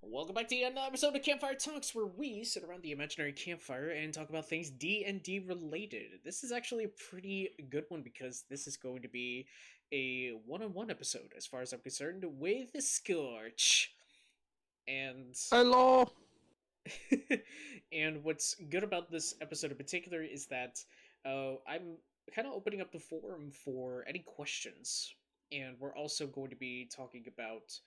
Welcome back to another episode of Campfire Talks, where we sit around the imaginary campfire and talk about things D&D related. This is actually a pretty good one because this is going to be a one-on-one episode, as far as I'm concerned, with Scorch. And Hello. and what's good about this episode in particular is that I'm kind of opening up the forum for any questions, and we're also going to be talking about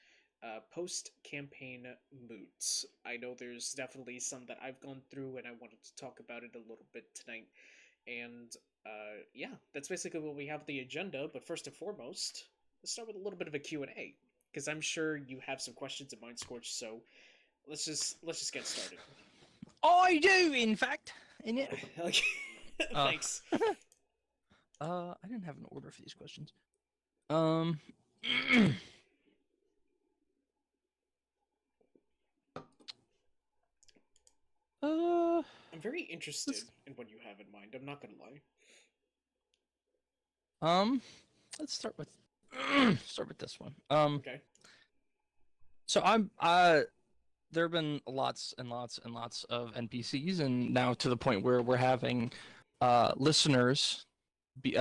post campaign moods. I know there's definitely some that I've gone through, and I wanted to talk about it a little bit tonight. And yeah, that's basically what we have the agenda. But first and foremost, let's start with a little bit of a Q&A, because I'm sure you have some questions in mind, Scorch. So let's just get started. I do, in fact, in it. Okay. Thanks. I didn't have an order for these questions. Um. I'm very interested in what you have in mind. I'm not gonna lie. Um. Let's start with start with this one. Okay. So there have been lots and lots and lots of NPCs, and now to the point where we're having listeners be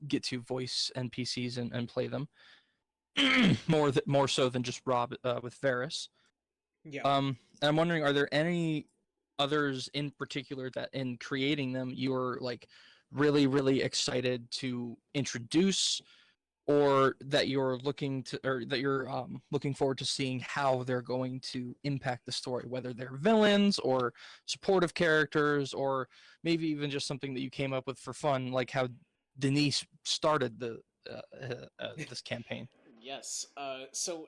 get to voice NPCs and play them more so than just Rob with Varys. Yeah. And I'm wondering, are there any others in particular that in creating them you're like really excited to introduce, or that you're looking forward to seeing how they're going to impact the story, whether they're villains or supportive characters, or maybe even just something that you came up with for fun, like how Denise started this campaign. Yes. So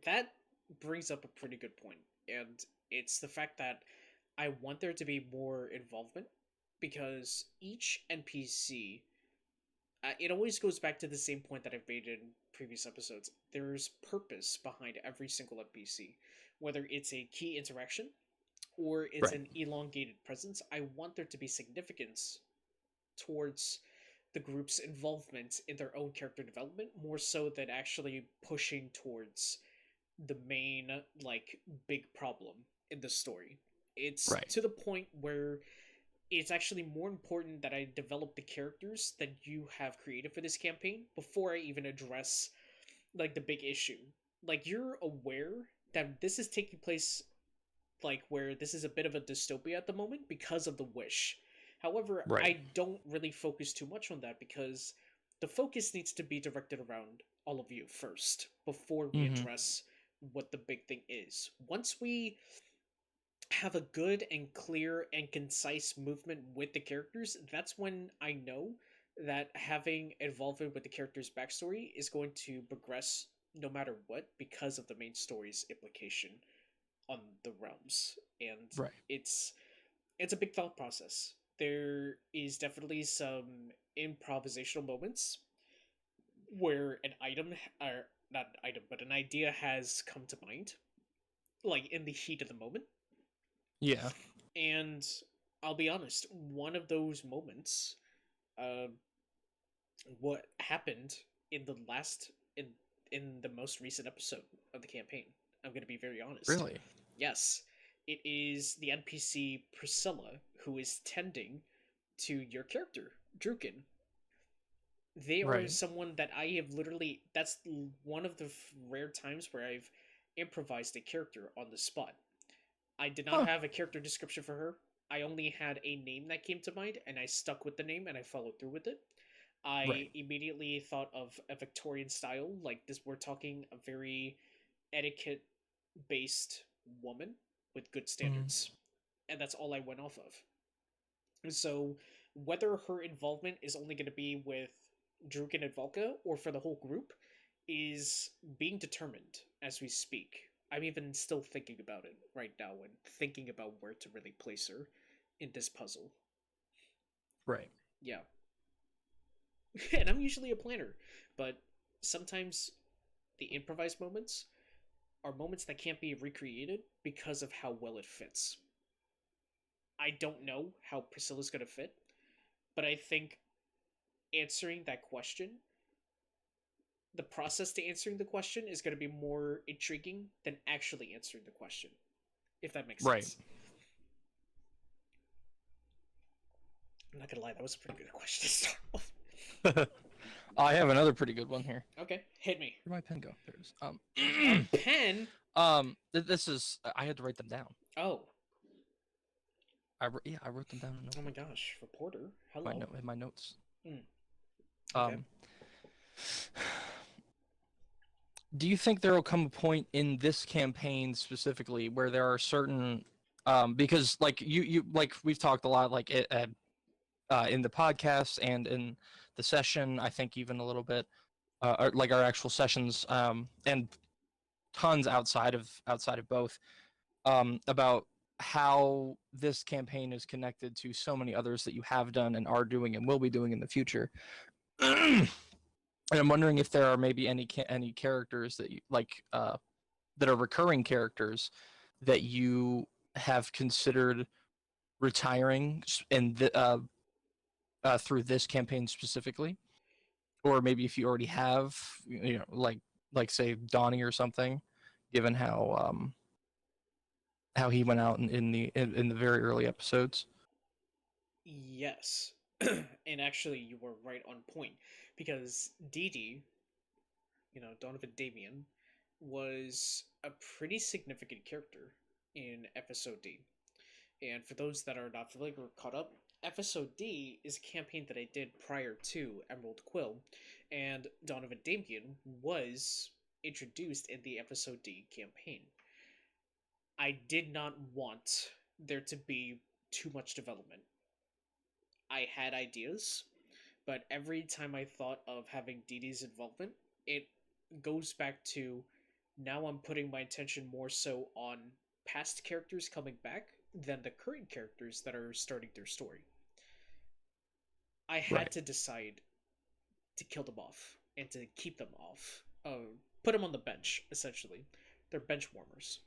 that brings up a pretty good point, and it's the fact that I want there to be more involvement because each NPC, it always goes back to the same point that I've made in previous episodes. There's purpose behind every single NPC, whether it's a key interaction or it's Right. an elongated presence. I want there to be significance towards the group's involvement in their own character development more so than actually pushing towards the main like big problem in the story. It's Right. to the point where it's actually more important that I develop the characters that you have created for this campaign before I even address like the big issue. Like you're aware that this is taking place like where this is a bit of a dystopia at the moment because of the wish. However, Right. I don't really focus too much on that because the focus needs to be directed around all of you first before we Mm-hmm. address what the big thing is. Once we have a good and clear and concise movement with the characters, that's when I know that having involvement with the character's backstory is going to progress no matter what because of the main story's implication on the realms. And Right. it's a big thought process. There is definitely some improvisational moments where an item or not an item but an idea has come to mind like in the heat of the moment. Yeah. And I'll be honest, one of those moments, uh, what happened in the last in the most recent episode of the campaign. I'm going to be very honest. Really. Yes, it is the NPC Priscilla who is tending to your character, Drukin. They are Right. someone that I have literally. That's one of the rare times where I've improvised a character on the spot. I did not Huh. have a character description for her. I only had a name that came to mind, and I stuck with the name and I followed through with it. Right. I immediately thought of a Victorian style, like this. We're talking a very etiquette based woman with good Mm. standards. And that's all I went off of. So, whether her involvement is only going to be with Drukin and Volka or for the whole group is being determined as we speak. I'm even still thinking about it right now and thinking about where to really place her in this puzzle. Right. Yeah. And I'm usually a planner, but sometimes the improvised moments are moments that can't be recreated because of how well it fits. I don't know how Priscilla's going to fit, but I think answering that question the process to answering the question is going to be more intriguing than actually answering the question, if that makes Right. sense. I'm not gonna lie, that was a pretty good question to start off. I have another pretty good one here. Okay, hit me. Where'd my pen go? There it is. A pen? This is I had to write them down. Oh. I wrote them down in a Oh my notebook. gosh, reporter. My Hello. note in my notes. Okay. Um, do you think there will come a point in this campaign specifically where there are certain because like you like we've talked a lot like in the podcast and in the session, I think even a little bit like our actual sessions and tons outside of both about how this campaign is connected to so many others that you have done and are doing and will be doing in the future. And I'm wondering if there are maybe any characters that you like that are recurring characters that you have considered retiring and through this campaign specifically, or maybe if you already have, like say Donnie or something, given how he went out in the very early episodes. Yes. And actually, you were right on point because Dee Dee, Donovan Damien, was a pretty significant character in Episode D. And for those that are not familiar or caught up, Episode D is a campaign that I did prior to Emerald Quill, and Donovan Damien was introduced in the Episode D campaign. I did not want there to be too much development. I had ideas, but every time I thought of having Dee Dee's involvement, it goes back to now I'm putting my attention more so on past characters coming back than the current characters that are starting their story. I had Right. to decide to kill them off and to keep them off. Put them on the bench, essentially. They're bench warmers.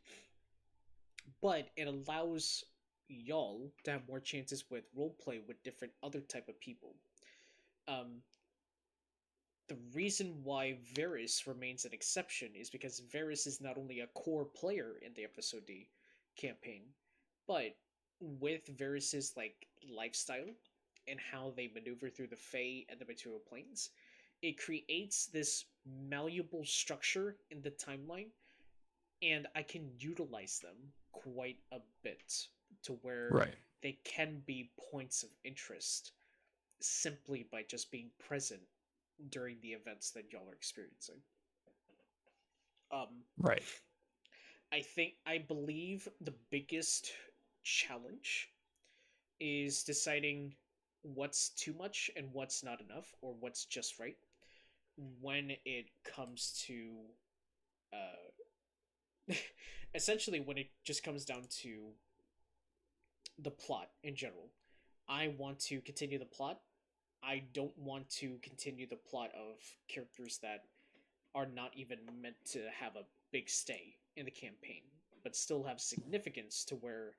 But it allows y'all to have more chances with roleplay with different other type of people. Um, the reason why Varys remains an exception is because Varys is not only a core player in the Episode D campaign, but with Varys's like lifestyle and how they maneuver through the Fae and the material planes, it creates this malleable structure in the timeline, and I can utilize them quite a bit to where Right. they can be points of interest simply by just being present during the events that y'all are experiencing. Um, Right. I believe the biggest challenge is deciding what's too much and what's not enough, or what's just right, when it comes to essentially when it just comes down to the plot in general. I want to continue the plot. I don't want to continue the plot of characters that are not even meant to have a big stay in the campaign, but still have significance to where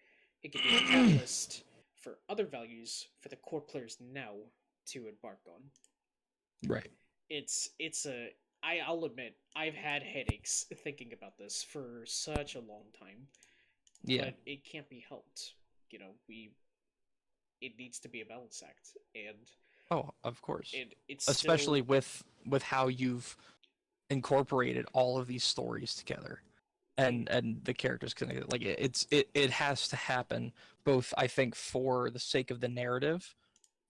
it can be a catalyst for other values for the core players now to embark on. Right. It's a I'll admit I've had headaches thinking about this for such a long time, Yeah. but it can't be helped. We it needs to be a balance act, and Oh, of course. it's Especially still with how you've incorporated all of these stories together and the characters connected. Like it has to happen both, I think, for the sake of the narrative,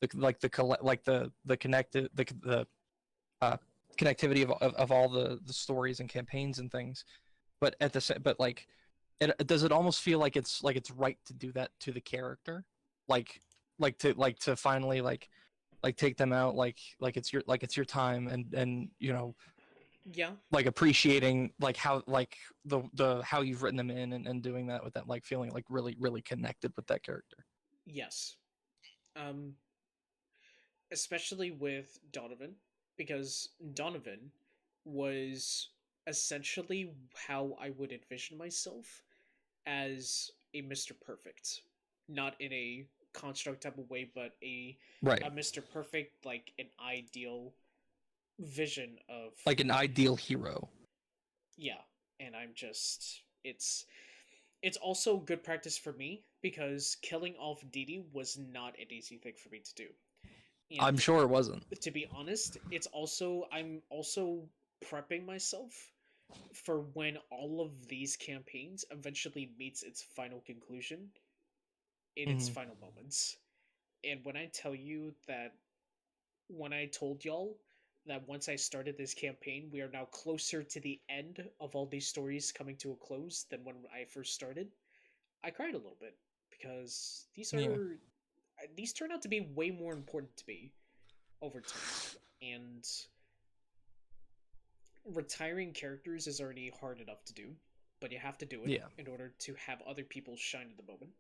the connected the uh, connectivity of all the stories and campaigns and things. But at the same, but like, does it almost feel like it's right to do that to the character, like to finally like take them out like it's your time and yeah. like appreciating like how like the how you've written them in and doing that with that like feeling like really connected with that character. Yes. Um, especially with Donovan, because Donovan was essentially how I would envision myself as a Mr. Perfect. Not in a construct type of way, but Right. a Mr. Perfect, like an ideal vision of Like an ideal hero. yeah, and I'm just it's also good practice for me because killing off Didi was not an easy thing for me to do. I'm And sure it wasn't. to be honest, I'm also prepping myself for when all of these campaigns eventually meets its final conclusion in its Hmm. final moments. And when I tell you that when I told y'all that once I started this campaign, we are now closer to the end of all these stories coming to a close than when I first started, I cried a little bit because Yeah. these turn out to be way more important to me over time. And retiring characters is already hard enough to do, but you have to do it Yeah. in order to have other people shine at the moment.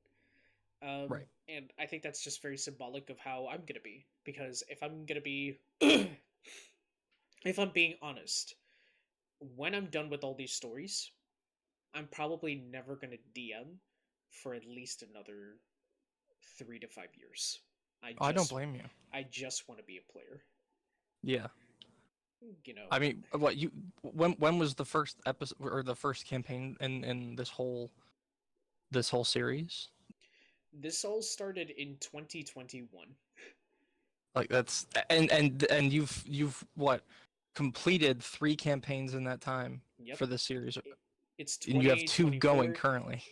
Right. And I think that's just very symbolic of how I'm gonna be. Because if I'm gonna be, if I'm being honest, when I'm done with all these stories, I'm probably never gonna DM for at least another 3 to 5 years. I I don't just, blame you. I just want to be a player. Yeah. You know, I mean, what you when was the first episode or the first campaign in this whole series? this all started in 2021. Like that's and you've what completed 3 campaigns in that time Yep, for this series, it's and you have 2 going 2024. currently.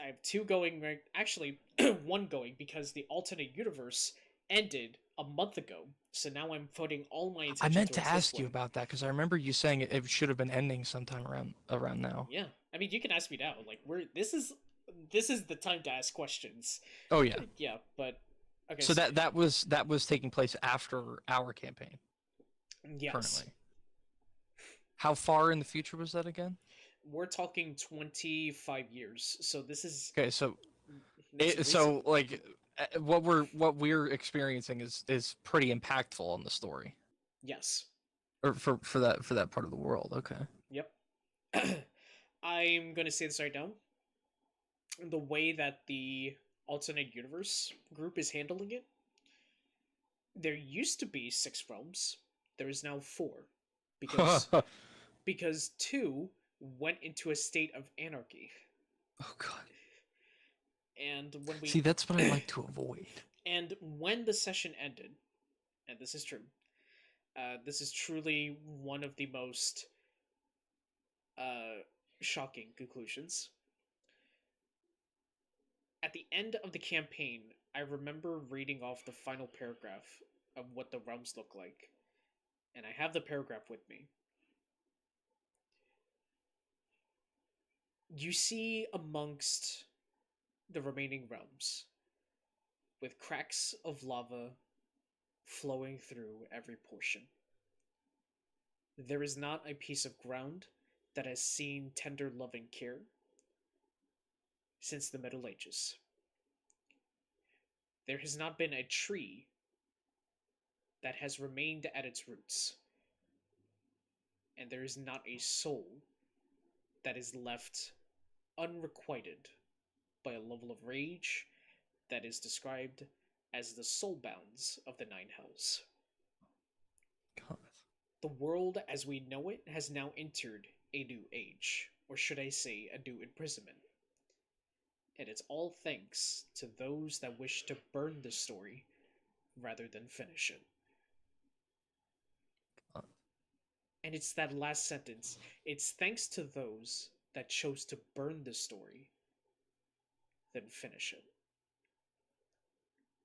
I have two going right. Actually, one going because the alternate universe ended a month ago. So now I'm putting all my I attention meant to towards this ask you one. about that because I remember you saying it should have been ending sometime around now. Yeah, I mean, you can ask me now. Like, we're this is the time to ask questions. Oh yeah. Yeah, but okay. So So, that was taking place after our campaign yes, currently. How far in the future was that again? we're talking 25 years. So this is Okay, so recent. so like what we're experiencing is pretty impactful on the story Yes. or for that part of the world. Okay. Yep. I'm gonna say this right now. The way that the alternate universe group is handling it, there used to be 6 realms. There is now four, because Oh two went into a state of anarchy. god. And when See, we that's what I like to avoid. and when the session ended, and this is true, this is truly one of the most uh, shocking conclusions. At the end of the campaign, I remember reading off the final paragraph of what the realms look like, and I have the paragraph with me. You see amongst the remaining realms, with cracks of lava flowing through every portion. There is not a piece of ground that has seen tender loving care since the Middle Ages. There has not been a tree that has remained at its roots, and there is not a soul that is left unrequited by a level of rage that is described as the soul bounds of the Nine Hells. God. The world as we know it has now entered a new age, or should I say, a new imprisonment. And it's all thanks to those that wish to burn the story rather than finish it. God. And it's that last sentence. It's thanks to those that chose to burn the story than finish it.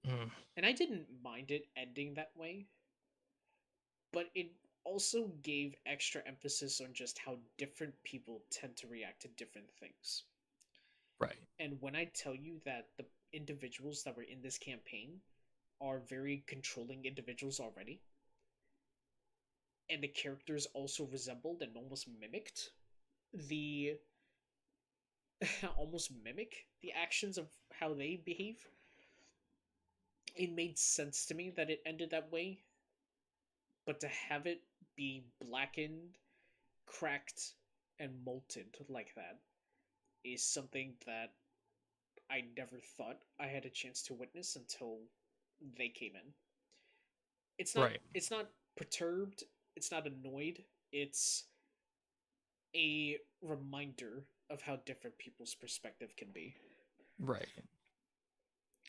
Mm. And I didn't mind it ending that way, but it also gave extra emphasis on just how different people tend to react to different things. Right. And when I tell you that the individuals that were in this campaign are very controlling individuals already, and the characters also resembled and almost mimicked the almost mimic the actions of how they behave, it made sense to me that it ended that way. But to have it be blackened, cracked, and molten like that is something that I never thought I had a chance to witness until they came in. It's not Right. it's not perturbed it's not annoyed. It's a reminder of how different people's perspective can be. Right.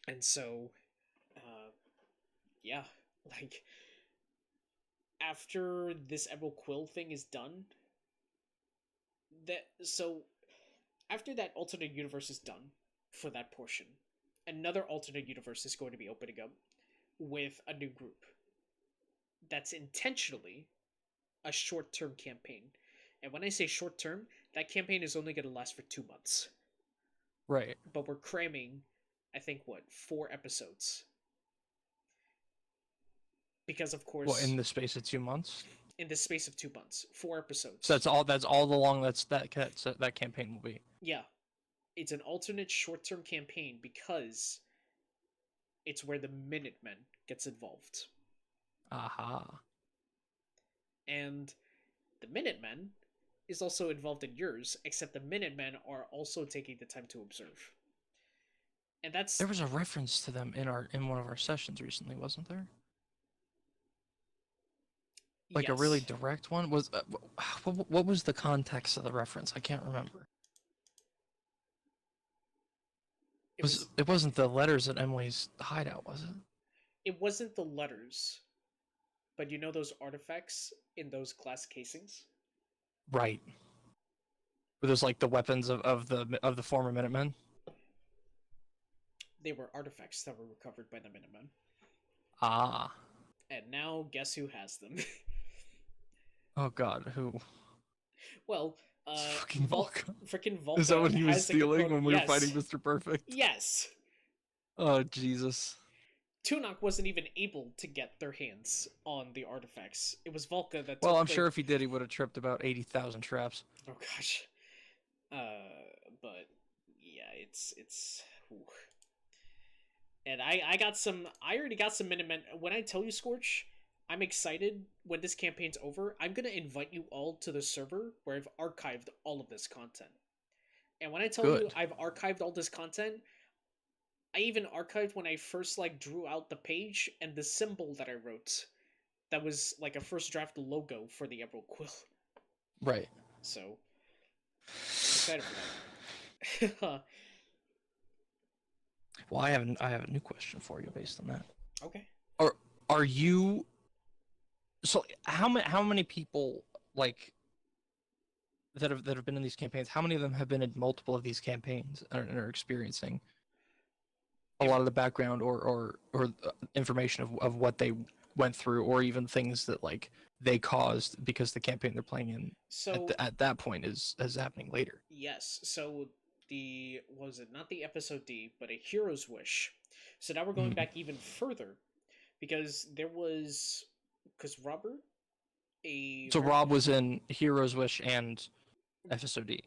And so, uh, yeah, like after this Emerald Quill thing is done, that so after that alternate universe is done for that portion, another alternate universe is going to be opening up with a new group. That's intentionally a short-term campaign. And when I say short-term, that campaign is only going to last for 2 months. Right. But we're cramming, I think, what, 4 episodes? Because of Well, course, in the space of 2 months. in the space of 2 months, 4 episodes. So that's all the long that campaign will be. Yeah, it's an alternate short-term campaign because it's where the Minutemen gets involved. Aha. And the Minutemen is also involved in yours, except the Minutemen are also taking the time to observe. And that's There was a reference to them in one of our sessions recently, wasn't there? Like a really yes. direct one. Was what was the context of the reference? I can't remember. It wasn't the letters at Emily's hideout, was it? It wasn't the letters, but you know those artifacts in those glass casings? Right. Were those like the weapons of the former Minutemen? They were artifacts that were recovered by the Minutemen. Ah. And now guess who has them? Oh God, who? Well, Fucking Volca. Freaking Volca. Is that what he was has stealing when we were yes. fighting Mr. Perfect? Yes. Oh Jesus. Tunok wasn't even able to get their hands on the artifacts. It was Volca that. Well, I'm sure if he did, he would have tripped about 80,000 traps. Oh gosh. But yeah, it's. Ooh. And I got some. I already got some Minutemen. When I tell you, Scorch, I'm excited. When this campaign's over, I'm gonna invite you all to the server where I've archived all of this content. And when I tell you I've archived all this content, I even archived when I first like drew out the page and the symbol that I wrote. That was like a first draft logo for the Emerald Quill. Right. So I'm excited for that. Well, I have a new question for you based on that. Okay. Are you? So how many people like that have been in these campaigns? How many of them have been in multiple of these campaigns and are experiencing a lot of the background or information of what they went through, or even things that like they caused because the campaign they're playing in at that point is happening later? Yes. So what was it, not the episode D, but a hero's wish. So now we're going back even further because Robert Rob was in Hero's Wish and FSOD.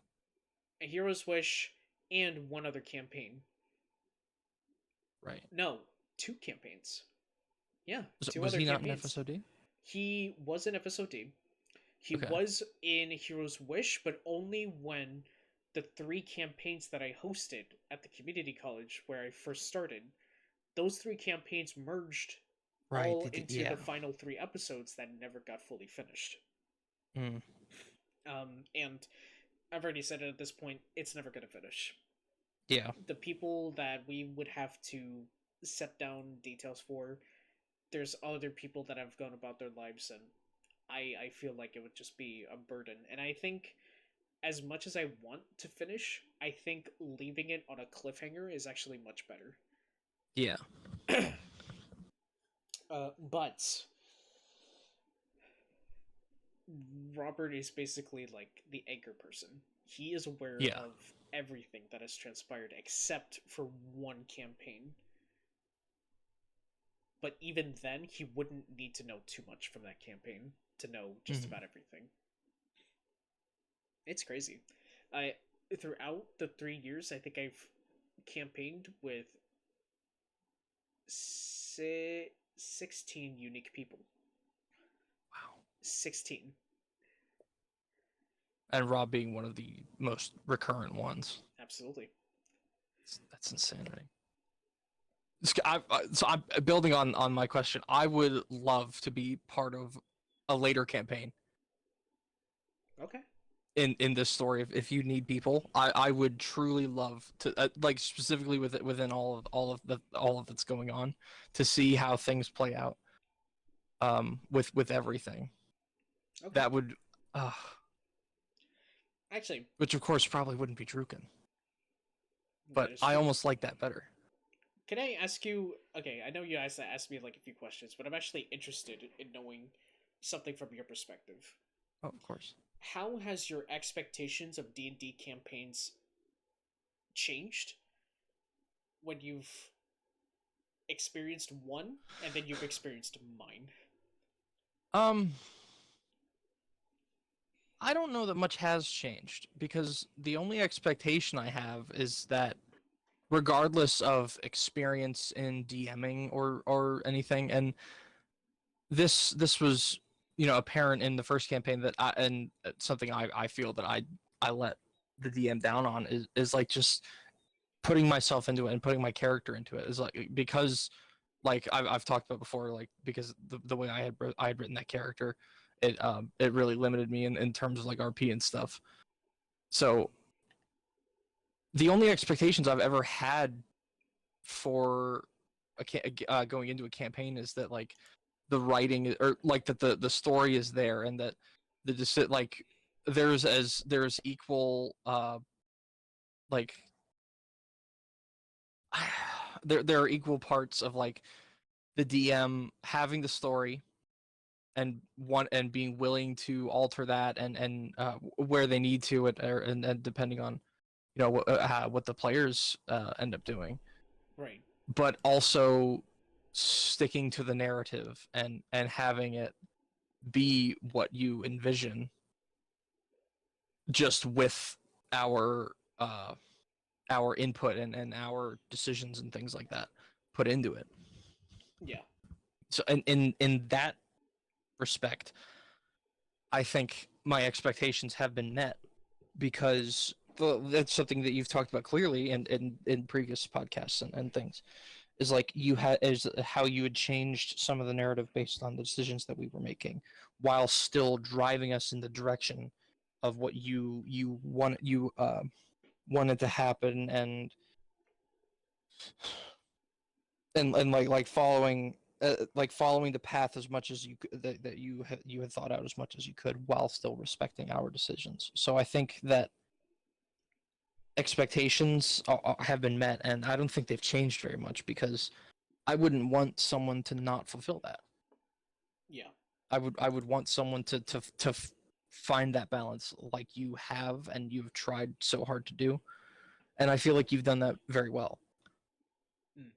A Hero's Wish and one other campaign. Right. No, 2 campaigns. Yeah, was he not in FSOD? He was in FSOD. He was in Hero's Wish, but only when the 3 campaigns that I hosted at the community college where I first started, those 3 campaigns merged all into the final 3 episodes that never got fully finished. And I've already said it at this point, it's never going to finish. Yeah. The people that we would have to set down details for, there's other people that have gone about their lives, and I feel like it would just be a burden. And I think as much as I want to finish, I think leaving it on a cliffhanger is actually much better. Yeah. But Robert is basically like the anchor person. He is aware of everything that has transpired except for one campaign. But even then, he wouldn't need to know too much from that campaign to know just about everything. It's crazy. Throughout the 3 years, I think I've campaigned with 16 unique people. Wow. 16. And Rob being one of the most recurrent ones. Absolutely. That's insanity. So I'm building on my question. I would love to be part of a later campaign Okay. in this story. If you need people, I would truly love to like specifically within all of that's going on, to see how things play out with everything. Okay. That would uh Actually, which of course probably wouldn't be Druken, that but is I true. almost like that better. Can I ask you? Okay, I know you guys asked me like a few questions, but I'm actually interested in knowing something from your perspective. Oh, of course. How has your expectations of D&D campaigns changed when you've experienced one and then you've experienced mine? Um, I don't know that much has changed, because the only expectation I have is that regardless of experience in DMing or anything, and this was, apparent in the first campaign, that something I feel that I let the DM down on is like just putting myself into it and putting my character into it, is like, because like I've talked about before, like because the way I had written that character, it really limited me in terms of like RP and stuff. So the only expectations I've ever had for going into a campaign is that like the writing, or like that the story is there, and that like there's equal like there are equal parts of like the DM having the story and being willing to alter that and where they need to, and depending on what the players end up doing, Right. but also sticking to the narrative and having it be what you envision, just with our uh our input and our decisions and things like that put into it. Yeah. So in that respect, I think my expectations have been met, because that's something that you've talked about clearly in previous podcasts and things, is like is how you had changed some of the narrative based on the decisions that we were making, while still driving us in the direction of what you wanted to happen, and like following the path as much as that you had thought out as much as you could, while still respecting our decisions. So I think that expectations have been met, and I don't think they've changed very much, because I wouldn't want someone to not fulfill that. Yeah. I would want someone to find that balance, like you have, and you've tried so hard to do, and I feel like you've done that very well. Mm,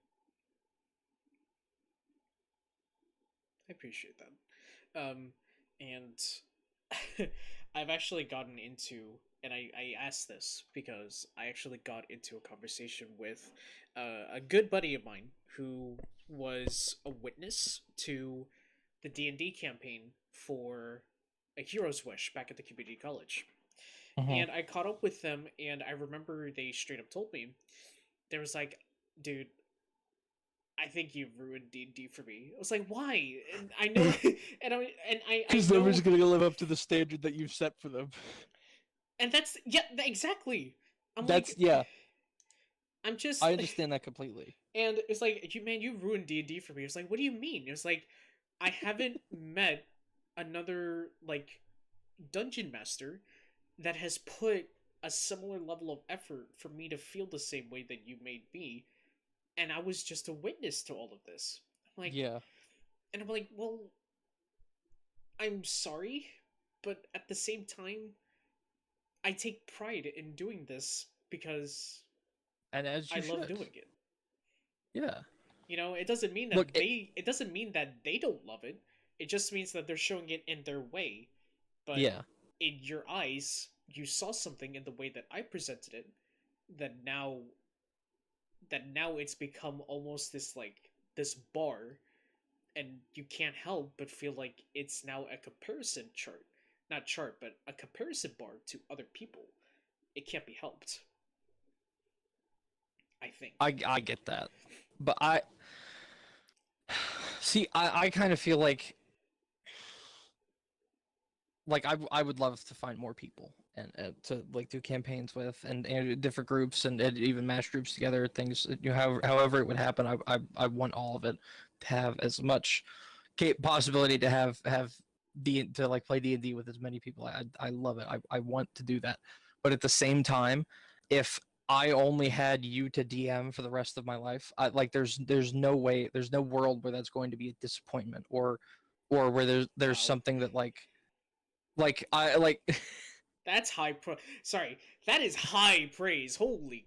I appreciate that. And I've actually gotten into, and I asked this because I actually got into a conversation with a good buddy of mine who was a witness to the D&D campaign for A Hero's Wish back at the community college. Mm-hmm. And I caught up with them, and I remember they straight up told me, there was like, dude, I think you've ruined D&D for me. I was like, why? And I know, and I Because know, nobody's gonna live up to the standard that you've set for them. and that's yeah, exactly. I'm That's like, yeah. I'm just, I understand that completely. and it's like, you man, you ruined D&D for me. It's like, what do you mean? It's like, I haven't met another like dungeon master that has put a similar level of effort for me to feel the same way that you made me, and I was just a witness to all of this. I'm like, Yeah, and I'm like, well, I'm sorry, but at the same time, I take pride in doing this because and as I you love should. doing it. Yeah. You know, it doesn't mean Look, that it doesn't mean that they don't love it. It just means that they're showing it in their way. But yeah, in your eyes, you saw something in the way that I presented it that now it's become almost this like this bar, and you can't help but feel like it's now a comparison chart, not chart, but a comparison bar to other people. It can't be helped, I think. I get that, but I see. I kind of feel like like I would love to find more people and to like do campaigns with and different groups and even mash groups together, things, however it would happen. I want all of it to have as much possibility to have to like play D&D with as many people. I love it. I want to do that, but at the same time, if I only had you to DM for the rest of my life, like there's no way, there's no world where that's going to be a disappointment, or where there's Wow. something that I like. That's sorry, that is high praise. Holy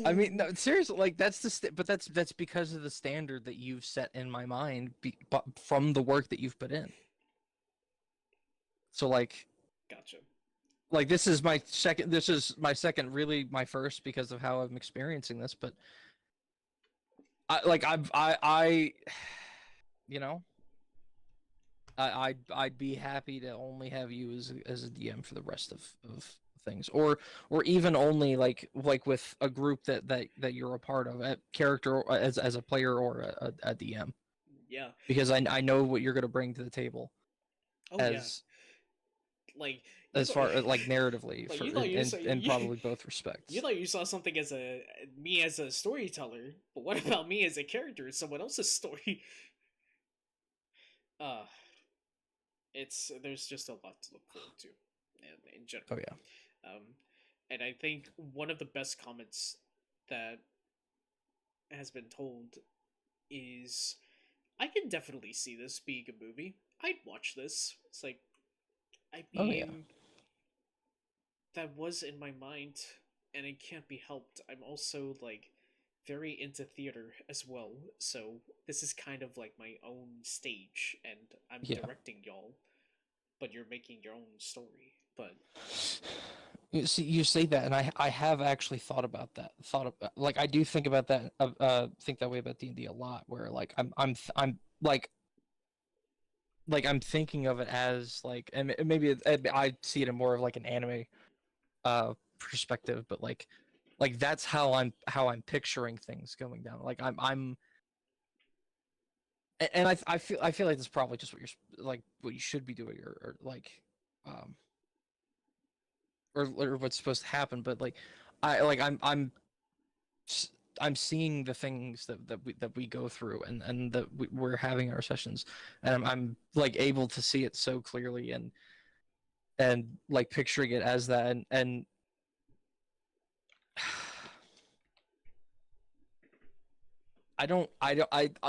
I mean, cool. no, seriously, like that's but that's because of the standard that you've set in my mind, from the work that you've put in. So Gotcha. like this is my second, really my first, because of how I'm experiencing this. But I you know, I'd be happy to only have you as a DM for the rest of things, or even only like with a group that you're a part of, a character, as a player, or a DM, Yeah. because I know what you're going to bring to the table, Oh yeah. as Like you as thought, far like narratively, like for you thought you saw in probably both you respects. thought you saw something as a me as a storyteller, but what about me as a character in someone else's story? Uh, it's there's just a lot to look forward to, in general. Oh yeah. Um, and I think one of the best comments that has been told is, "I can definitely see this being a movie. I'd watch this." It's like, I Oh yeah. mean, that was in my mind, and it can't be helped. I'm also like very into theater as well, so this is kind of like my own stage, and I'm Yeah. directing y'all, but you're making your own story. But You see, you say that, and I have actually thought about that. Thought about, like, I do think about that. Think that way about D&D a lot. Where like I'm like I'm thinking of it as like, and maybe I see it in more of like an anime perspective, but like that's how I'm picturing things going down. Like I'm and I feel like that's probably just what you're like what you should be doing, or like um or what's supposed to happen. But like s- I'm seeing the things that we go through, and that we're having our sessions, and I'm like able to see it so clearly, and like picturing it as that, and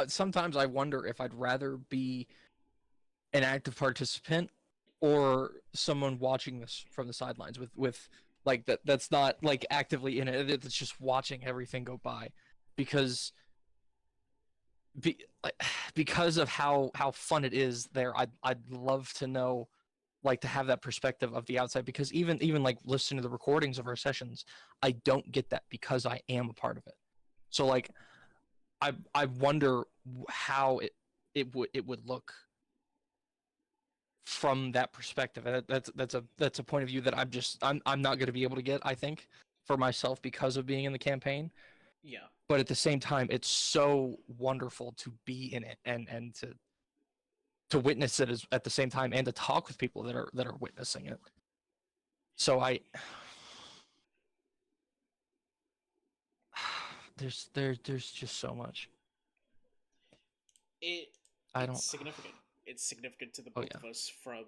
sometimes I wonder if I'd rather be an active participant, or someone watching this from the sidelines, with like that's not like actively in it, that's just watching everything go by, because like, because of how fun it is there. I'd love to know, like, to have that perspective of the outside, because even like listening to the recordings of our sessions, I don't get that because I am a part of it. So like I wonder how it would look from that perspective, and that's a point of view that I'm not going to be able to get, I think, for myself, because of being in the campaign. yeah, But at the same time, it's so wonderful to be in it, and to witness it at the same time, and to talk with people that are witnessing it. So there's just so much. it I it's don't. significant. It's significant to the Oh both yeah. of us from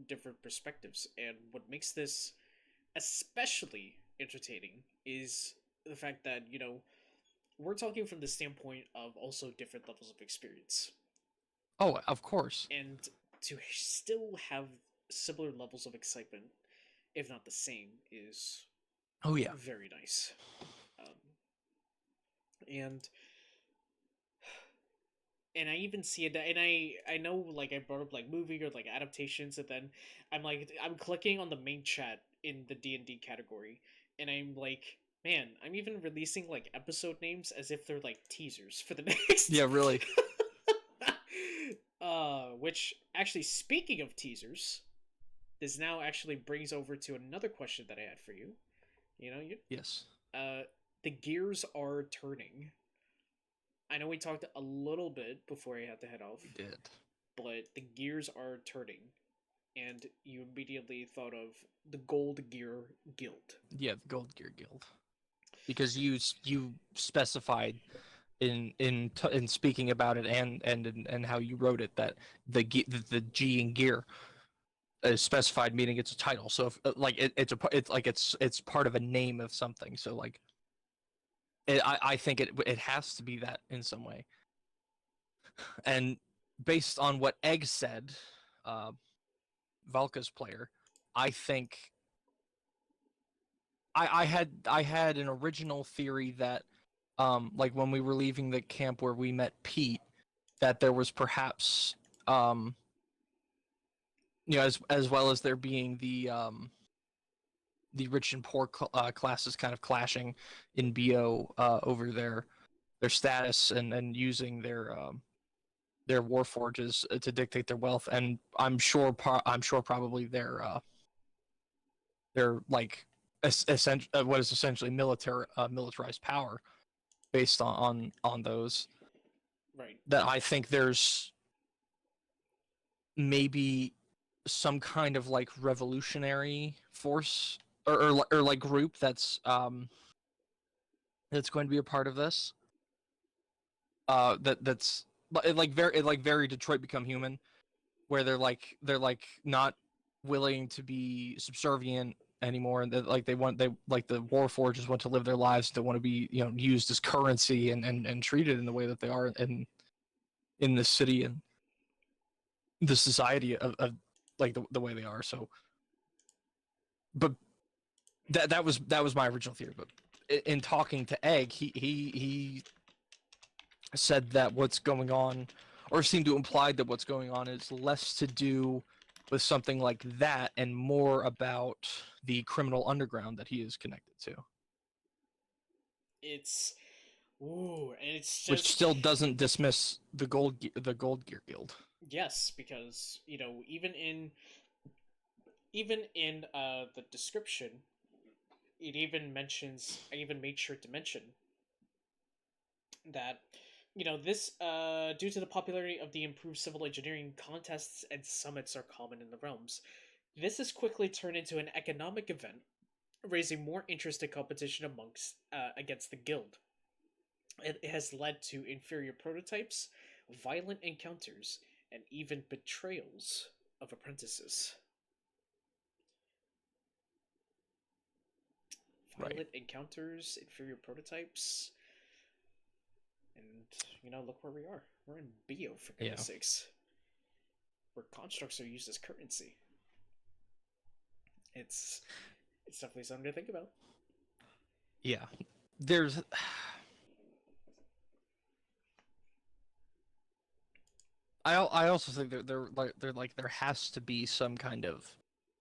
different perspectives, and what makes this especially entertaining is the fact that we're talking from the standpoint of also different levels of experience, Oh, of course. and to still have similar levels of excitement, if not the same, is Oh yeah. very nice. Um, and I even see it, and I know, like, I brought up like movie or like adaptations, and then I'm clicking on the main chat in the D&D category, and I'm like, man, I'm even releasing like episode names as if they're like teasers for the next. Yeah, really. Which actually, speaking of teasers, this now actually brings over to another question that I had for you. You Yes. uh the gears are turning. I know we talked a little bit before I had to head off, We did. but the gears are turning. and you immediately thought of the Gold Gear Guild. Yeah, the Gold Gear Guild, because you specified in speaking about it and how you wrote it that the G in gear is specified, meaning it's a title. So if like it's part of a name of something. So like I think it has to be that in some way. And based on what Egg said, uh, Valka's player, I think I had an original theory that like when we were leaving the camp where we met Pete, that there was perhaps as well as there being the rich and poor classes kind of clashing in BO over their status and using their war forges to dictate their wealth, and I'm sure probably their like what is essentially militarized power based on those. Right. That I think there's maybe some kind of like revolutionary force or like group that's going to be a part of this. That's like very Detroit Become Human, where they're like not willing to be subservient anymore, and they like the war forges want to live their lives. They want to be used as currency and treated in the way that they are in this city and the society of like the way they are. So, but that was my original theory. But in talking to Egg, he said that what's going on, or seemed to imply that what's going on is less to do with something like that and more about the criminal underground that he is connected to, It's and it's which just still doesn't dismiss the Gold Gear Guild. yes, because even in the description, it even mentions. I even made sure to mention that this due to the popularity of the improved civil engineering, contests and summits are common in the realms. This has quickly turned into an economic event, raising more interest and competition amongst against the guild. It has led to inferior prototypes, violent encounters, and even betrayals of apprentices. Right. Violent encounters, inferior prototypes, and look where we are. We're in Bio, for Yeah. goodness sakes, where constructs are used as currency. It's it's definitely something to think about. Yeah. There's I also think that there has to be some kind of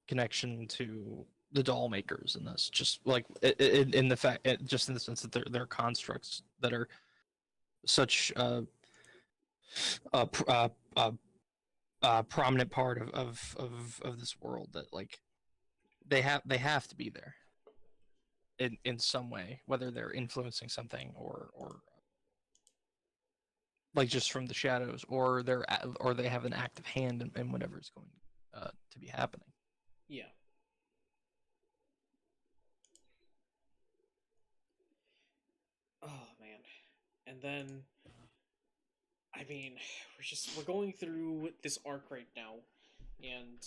connection to the doll makers in this, just like in the fact, just in the sense that they're constructs that are such a prominent part of this world, that like they have to be there in some way, whether they're influencing something or like just from the shadows, or they have an active hand in whatever is going to be happening. Yeah. Oh man. And then we're going through this arc right now, and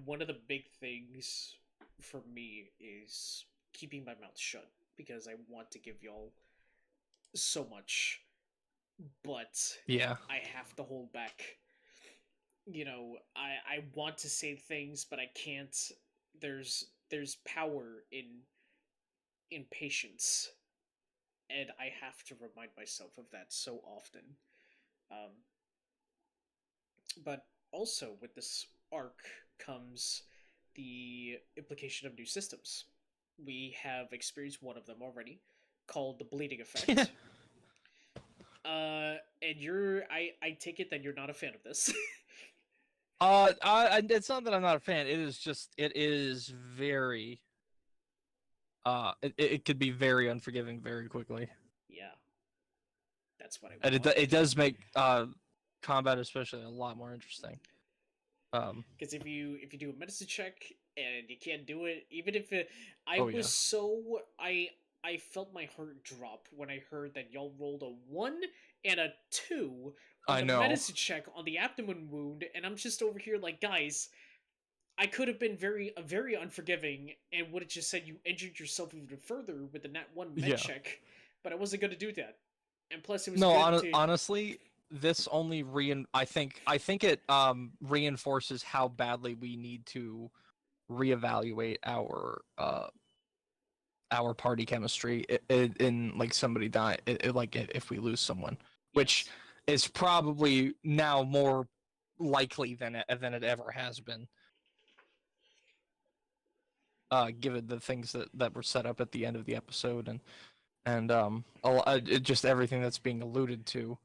one of the big things for me is keeping my mouth shut because I want to give y'all so much, but Yeah. I have to hold back. I want to say things, but I can't. There's power in patience, and I have to remind myself of that so often. Um, but also with this arc comes the implication of new systems. We have experienced one of them already, called the bleeding effect. And I take it that you're not a fan of this. It's not that I'm not a fan. It is very it could be very unforgiving very quickly, Yeah, that's what I and it wanted. does make combat especially a lot more interesting. Because if you do a medicine check and you can't do it, even if it, Oh yeah, I felt my heart drop when I heard that y'all rolled a 1 and a 2 on I the know. medicine check on the abdomen wound, and I'm just over here like, guys, I could have been very unforgiving and would have just said you injured yourself even further with the nat 1 med Yeah. check, but I wasn't gonna do that. And plus, it was No, good to. honestly, this only I think it reinforces how badly we need to reevaluate our party chemistry in like somebody die like if we lose someone, which Yes. is probably now more likely than it ever has been, given the things that were set up at the end of the episode and just everything that's being alluded to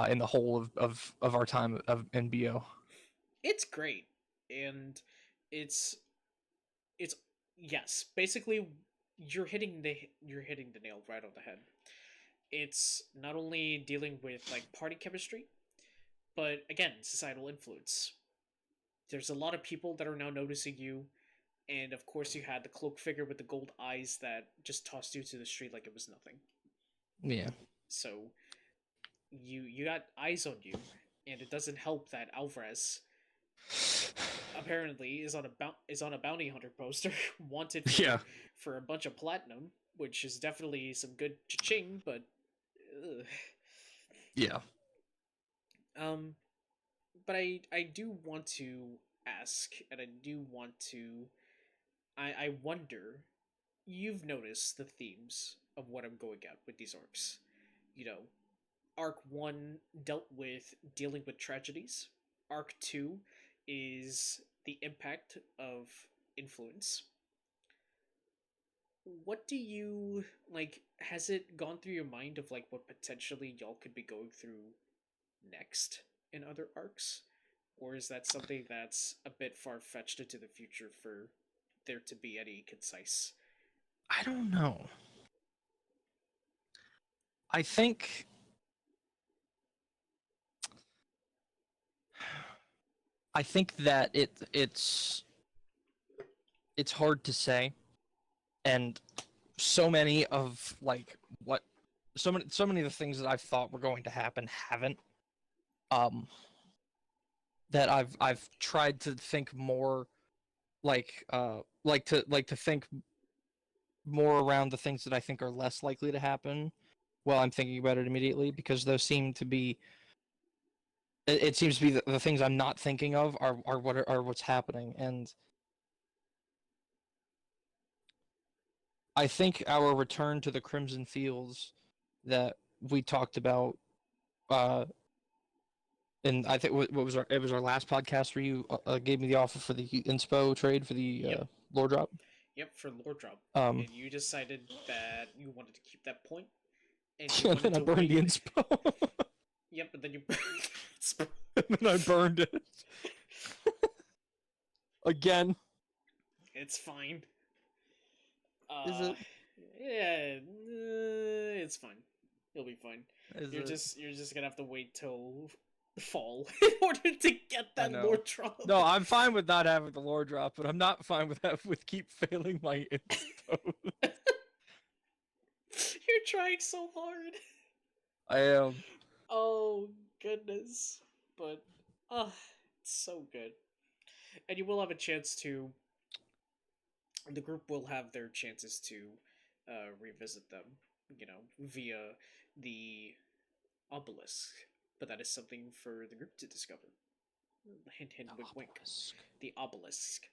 in the whole of our time of NBO. It's great. And it's it's yes, basically you're hitting the nail right on the head. It's not only dealing with like party chemistry, but again, societal influence. There's a lot of people that are now noticing you, and of course you had the cloak figure with the gold eyes that just tossed you to the street like it was nothing. Yeah. So you got eyes on you, and it doesn't help that Alvarez apparently is on a bounty hunter poster, wanted Yeah. for a bunch of platinum, which is definitely some good cha-ching, but ugh. Yeah. um, but I do want to ask, and I do want to I wonder, you've noticed the themes of what I'm going at with these arcs. You know, Arc 1 dealt with dealing with tragedies. Arc 2 is the impact of influence. What do you like? Has it gone through your mind of like what potentially y'all could be going through next in other arcs? Or is that something that's a bit far fetched into the future for there to be any concise? I don't know. I think that it's hard to say, and so many of like what so many of the things that I've thought were going to happen haven't. Um, that I've tried to think more like to think more around the things that I think are less likely to happen while I'm thinking about it immediately, because those seem to be it seems to be the things I'm not thinking of are what's happening. And I think our return to the Crimson Fields that we talked about, uh, and I think what was it was our last podcast where you gave me the offer for the inspo trade for the Yep, lore drop. yep, for lore drop. Um, And you decided that you wanted to keep that point and you and wanted then I to burned the wait. inspo, Yep, but then you and then I burned it again. it's fine. Is Uh it? yeah, it's fine. You'll be fine. Is You're it? just gonna have to wait till fall in order to get I that lore know. drop. No, I'm fine with not having the lore drop, but I'm not fine with that with keep failing my inspo. You're trying so hard. I am. Oh goodness. But it's so good. And you will have a chance to the group will have their chances to revisit them, via the obelisk. But that is something for the group to discover. Hint, hint, wink, wink. Obelisk. The obelisk.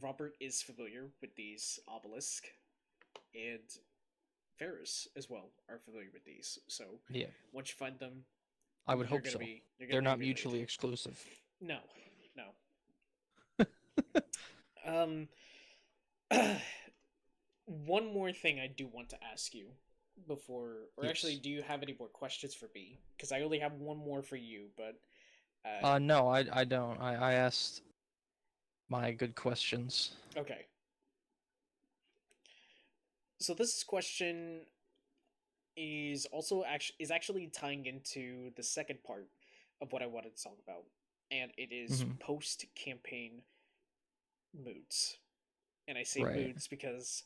Robert is familiar with these obelisk, and Ferris as well are familiar with these. So Yeah, once you find them, I would hope gonna so. be you're They're gonna be not relayed. mutually exclusive. No, no. Um, one more thing I do want to ask you before, or actually, Yes. do you have any more questions for me? Because I only have one more for you, but No, I don't. I asked my good questions. okay. So this question is actually tying into the second part of what I wanted to talk about, and it is Hmm. post campaign moods. And I say Right. moods because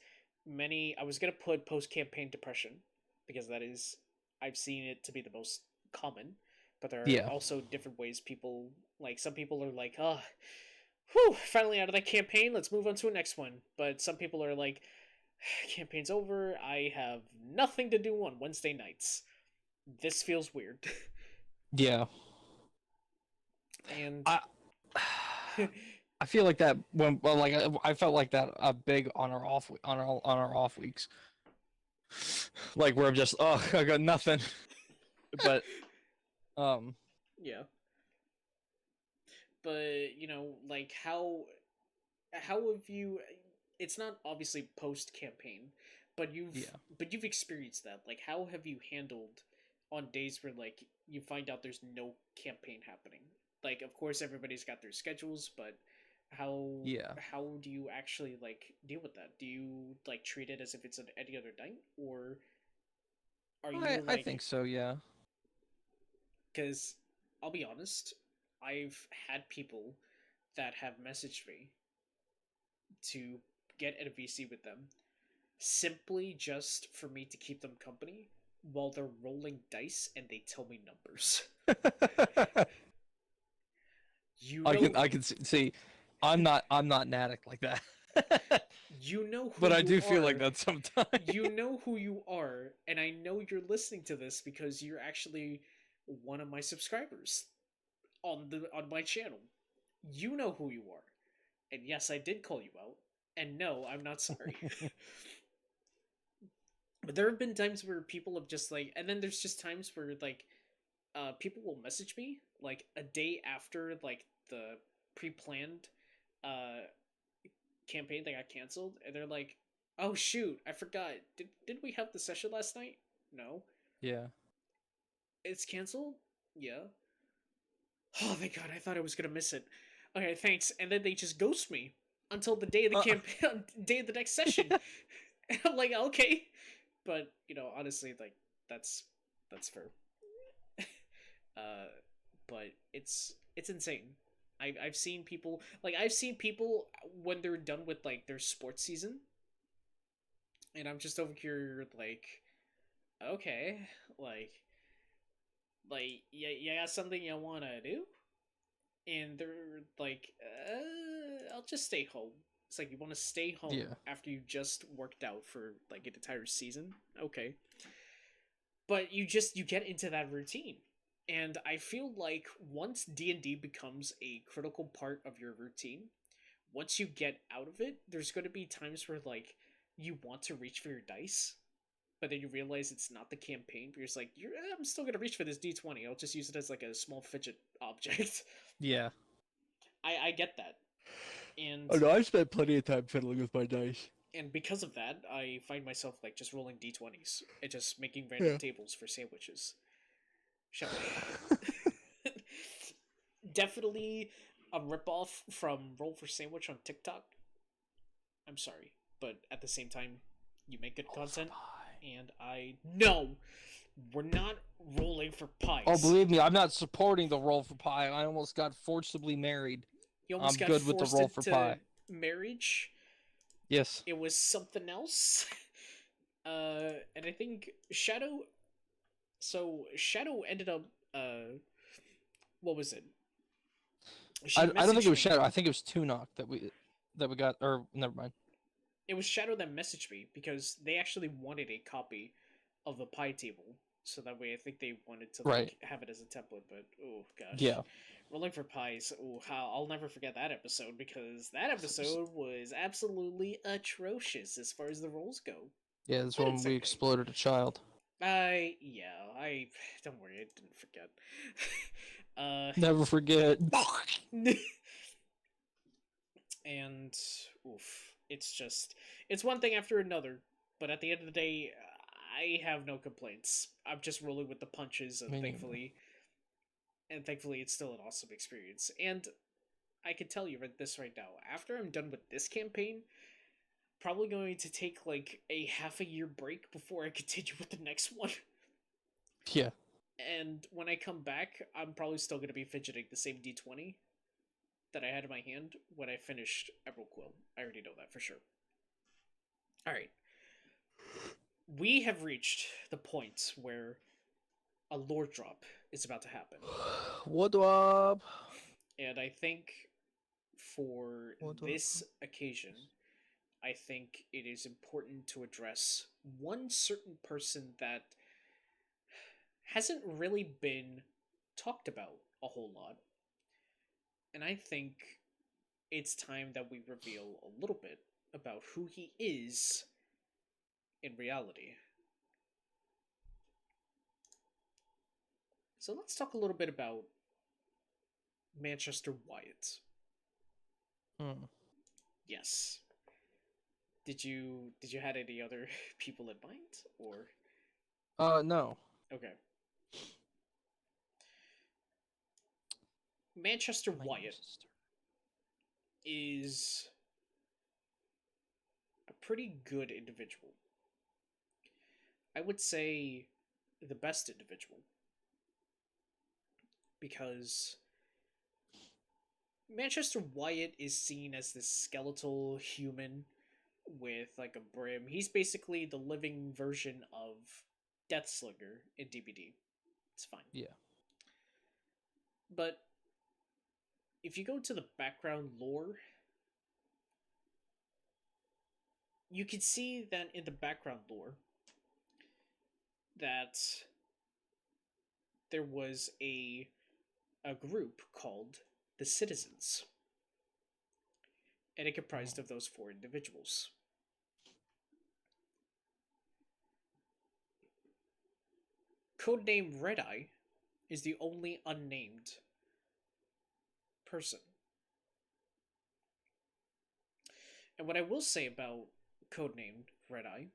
I was gonna put post campaign depression because that is I've seen it to be the most common, but there are Yeah. also different ways people like some people are like, oh, whew, finally out of that campaign, let's move on to a next one. But some people are like, campaign's over, I have nothing to do on Wednesday nights. This feels weird. Yeah. And I I feel like that when well, like I felt like that big on our on our off weeks, like where I'm just I got nothing. But um yeah, but like how have you it's not obviously post campaign, but yeah. you've experienced that. Like how have you handled on days where like you find out there's no campaign happening? Like of course everybody's got their schedules, but how Yeah. how do you actually like deal with that? Do you like treat it as if it's any other night, or are you I like think so, yeah. because I'll be honest, I've had people that have messaged me to get at a VC with them simply just for me to keep them company while they're rolling dice and they tell me numbers. You know I can see I'm not an addict like that. you know who But I you do feel like are. that sometimes. You know who you are, and I know you're listening to this because you're actually one of my subscribers on my channel. You know who you are. And yes, I did call you out. And no, I'm not sorry. But there have been times where people have just like, and then there's just times where like, people will message me like a day after like the pre-planned, uh, campaign that got canceled, and they're like, "Oh shoot, I forgot. Did we have the session last night? No, Yeah. it's canceled. Yeah. Oh thank God, I thought I was gonna miss it. Okay, thanks." And then they just ghost me until the day of the Uh, campaign, day of the next session. And I'm like, okay, but honestly, like that's that's fair. Uh, but it's insane. I've seen people when they're done with like their sports season, and I'm just over here like, okay, like you got something you want to do, and they're like, I'll just stay home. It's like you want to stay home yeah. after you just worked out for like an entire season, okay? But you get into that routine, and I feel like once D&D becomes a critical part of your routine, once you get out of it, there's going to be times where like you want to reach for your dice, but then you realize it's not the campaign. But you're just like, I'm still gonna reach for this D20. I'll just use it as like a small fidget object. Yeah. I get that, and Oh no, I've spent plenty of time fiddling with my dice. because of that, I find myself like just rolling D20s and just making random Yeah. tables for sandwiches. Shall we? Definitely a ripoff from Roll for Sandwich on TikTok. I'm sorry, but at the same time, you make good Roll for content, pie. and I no, we're not rolling for Oh, pies. believe me, I'm not supporting the roll for pie. I almost got forcibly married. You almost I'm got good with the forced roll for into pie. marriage. Yes. It was something else. And I think Shadow. So Shadow ended up. What was it? She I don't think it messaged was me. Shadow. I think it was Tunok that we got. Or never mind. It was Shadow that messaged me because they actually wanted a copy of the pie table. So that way, I think they wanted to Right. like have it as a template. But oh gosh, Yeah. rolling for pies. Oh, how I'll never forget that episode because that episode was absolutely atrocious as far as the rolls go. Yeah, that's But when it's we okay. exploded a child. I don't worry, I didn't forget. uh, Never forget. and oof, it's one thing after another. But at the end of the day, I have no complaints. I'm just rolling with the punches, Me neither. and thankfully, it's still an awesome experience. And I can tell you this right now. After I'm done with this campaign, probably going to take like a half a year break before I continue with the next one. Yeah. And when I come back, I'm probably still going to be fidgeting the same D20 that I had in my hand when I finished Emerald Quill. I already know that for sure. Alright. We have reached the point where a lore drop is about to happen. What up? And I think for What this occasion, I think it is important to address one certain person that hasn't really been talked about a whole lot. And I think it's time that we reveal a little bit about who he is in reality. So let's talk a little bit about Manchester Wyatt. Yes. Did you had any other people in mind or No. okay. Manchester Wyatt is a pretty good individual. I would say the best individual. Because Manchester Wyatt is seen as this skeletal human with like a brim. He's basically the living version of Deathslinger in DBD. It's fine. Yeah. But if you go to the background lore, you can see that in the background lore that there was a group called the Citizens, and it comprised of those four individuals. Codename Red Eye is the only unnamed person. And what I will say about Codenamed Red Eye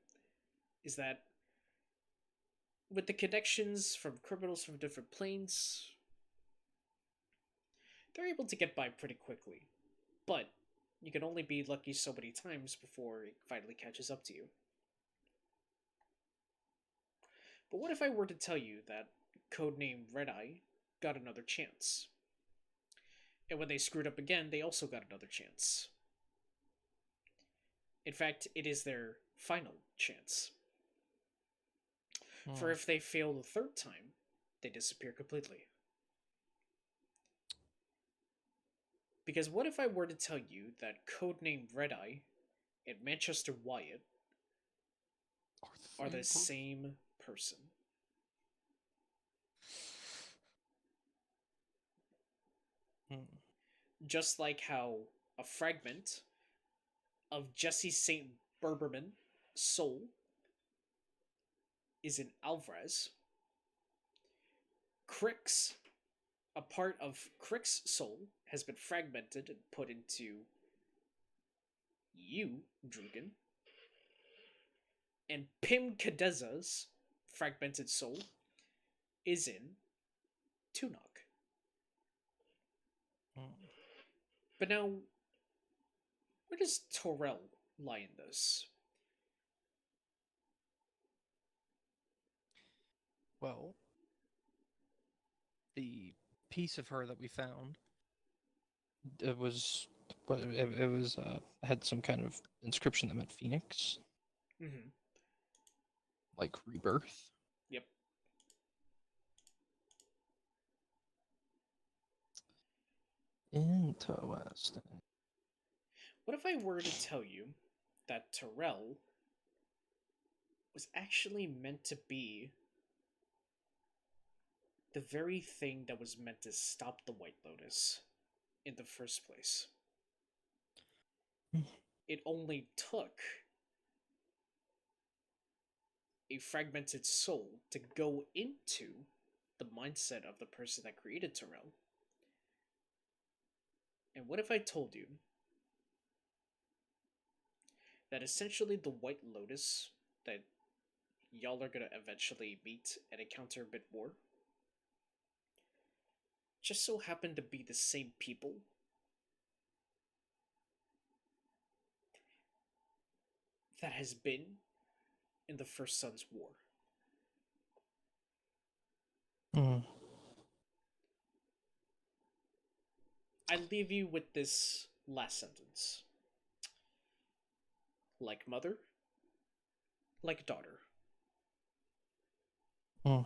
is that with the connections from criminals from different planes, they're able to get by pretty quickly. But you can only be lucky so many times before it finally catches up to you. But what if I were to tell you that Codename Red Eye got another chance? And when they screwed up again, they also got another chance. In fact, it is their final chance. For if they fail the third time, they disappear completely. Because what if I were to tell you that Codename Red Eye and Manchester Wyatt are the same person? Just like how a fragment of Jesse St. Berberman's soul is in Alvarez, Crix, a part of Crick's soul, has been fragmented and put into you, Drugan, and Pim Cadeza's fragmented soul is in Tunok. But now, where does Torel lie in this? Well, the piece of her that we found, it was had some kind of inscription that meant Phoenix, Mm-hmm. like rebirth. Yep. Interesting. What if I were to tell you that Torel was actually meant to be the very thing that was meant to stop the White Lotus in the first place? It only took a fragmented soul to go into the mindset of the person that created Torel. And what if I told you that essentially the White Lotus that y'all are gonna eventually meet and encounter a bit more just so happen to be the same people that has been in the First Sons War? Mm. I leave you with this last sentence. Like mother, like daughter. Mm.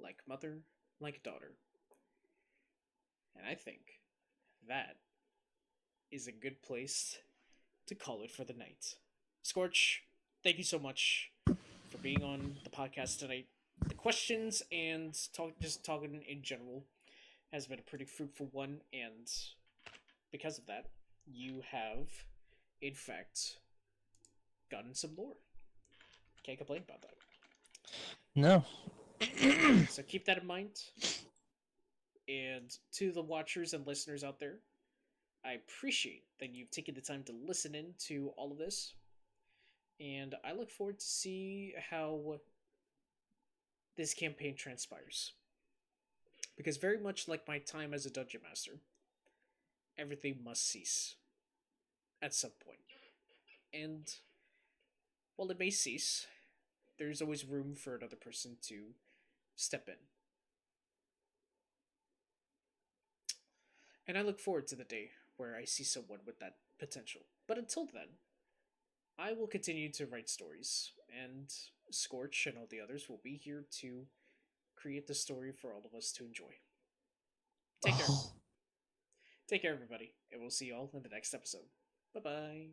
Like mother, like daughter. And I think that is a good place to call it for the night. Scorch, thank you so much for being on the podcast tonight. The questions and just talking in general has been a pretty fruitful one, and because of that, you have, in fact, gotten some lore. Can't complain about that. No. So keep that in mind. And to the watchers and listeners out there, I appreciate that you've taken the time to listen in to all of this. And I look forward to see how this campaign transpires. Because very much like my time as a dungeon master, everything must cease at some point. And while it may cease, there's always room for another person to step in. And I look forward to the day where I see someone with that potential. But until then, I will continue to write stories, and Scorch and all the others will be here to create the story for all of us to enjoy. Take care. Oh. Take care, everybody, and we'll see you all in the next episode. Bye bye.